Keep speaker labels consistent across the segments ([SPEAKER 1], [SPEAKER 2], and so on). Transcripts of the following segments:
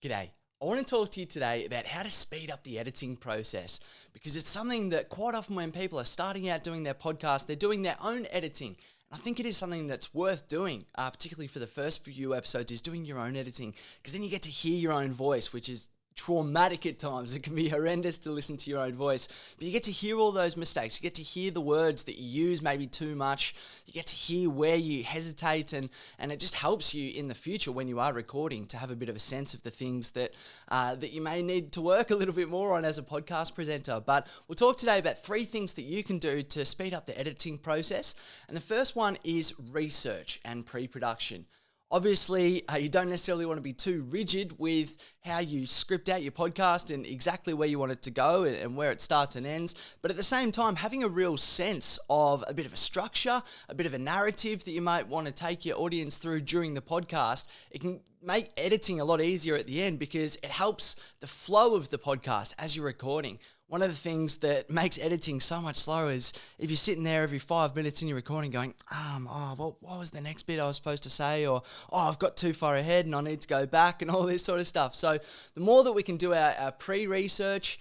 [SPEAKER 1] G'day. I want to talk to you today about how to speed up the editing process because it's something that quite often when people are starting out doing their podcast, they're doing their own editing. And I think it is something that's worth doing, particularly for the first few episodes, is doing your own editing because then you get to hear your own voice, which is traumatic at times. It can be horrendous to listen to your own voice, but you get to hear all those mistakes. You get to hear the words that you use maybe too much. You get to hear where you hesitate, and it just helps you in the future when you are recording to have a bit of a sense of the things that that you may need to work a little bit more on as a podcast presenter. But we'll talk today about 3 things that you can do to speed up the editing process. And the first one is research and pre-production. Obviously, you don't necessarily want to be too rigid with how you script out your podcast and exactly where you want it to go and where it starts and ends. But at the same time, having a real sense of a bit of a structure, a bit of a narrative that you might want to take your audience through during the podcast, it can make editing a lot easier at the end because it helps the flow of the podcast as you're recording. One of the things that makes editing so much slower is if you're sitting there every 5 minutes in your recording going, what was the next bit I was supposed to say? Or, I've got too far ahead and I need to go back and all this sort of stuff. So the more that we can do our pre-research,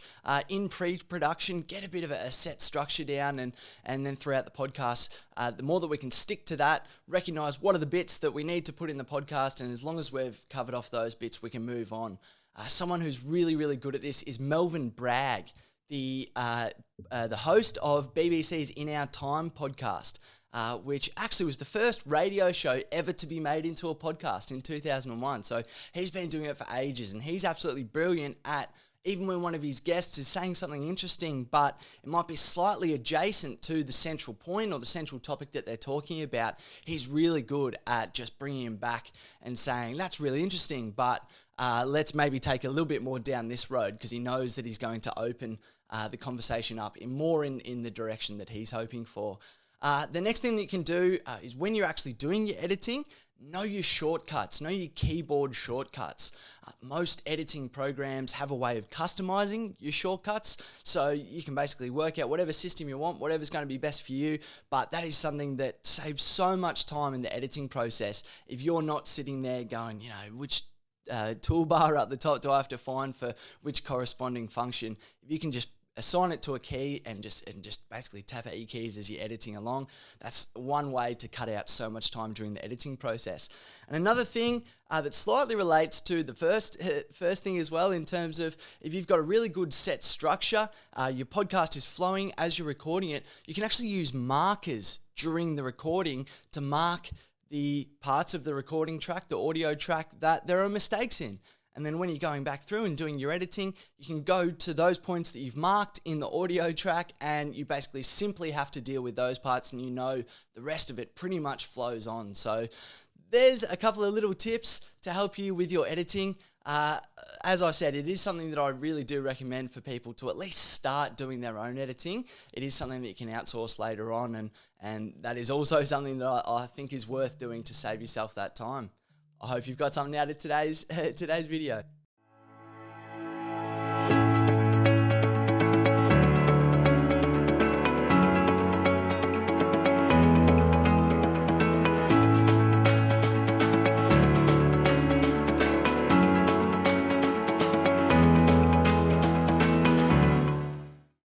[SPEAKER 1] in pre-production, get a bit of a set structure down and then throughout the podcast, the more that we can stick to that, recognize what are the bits that we need to put in the podcast, and as long as we've covered off those bits, we can move on. Someone who's really, really good at this is Melvin Bragg, the host of BBC's In Our Time podcast, which actually was the first radio show ever to be made into a podcast in 2001. So he's been doing it for ages, and he's absolutely brilliant at, even when one of his guests is saying something interesting, but it might be slightly adjacent to the central point or the central topic that they're talking about, he's really good at just bringing him back and saying, that's really interesting, but let's maybe take a little bit more down this road, because he knows that he's going to open the conversation up in the direction that he's hoping for. The next thing that you can do is when you're actually doing your editing, know your shortcuts, know your keyboard shortcuts. Most editing programs have a way of customizing your shortcuts, so you can basically work out whatever system you want, whatever's going to be best for you, but that is something that saves so much time in the editing process if you're not sitting there going, which toolbar up the top do I have to find for which corresponding function. If you can just assign it to a key and just basically tap out your keys as you're editing along, that's one way to cut out so much time during the editing process. And another thing that slightly relates to the first thing as well, in terms of if you've got a really good set structure, your podcast is flowing as you're recording it, you can actually use markers during the recording to mark the parts of the recording track, the audio track, that there are mistakes in. And then when you're going back through and doing your editing, you can go to those points that you've marked in the audio track, and you basically simply have to deal with those parts, and the rest of it pretty much flows on. So there's a couple of little tips to help you with your editing. As I said, it is something that I really do recommend for people to at least start doing their own editing. It is something that you can outsource later on, and that is also something that I think is worth doing to save yourself that time. I hope you've got something out of today's video.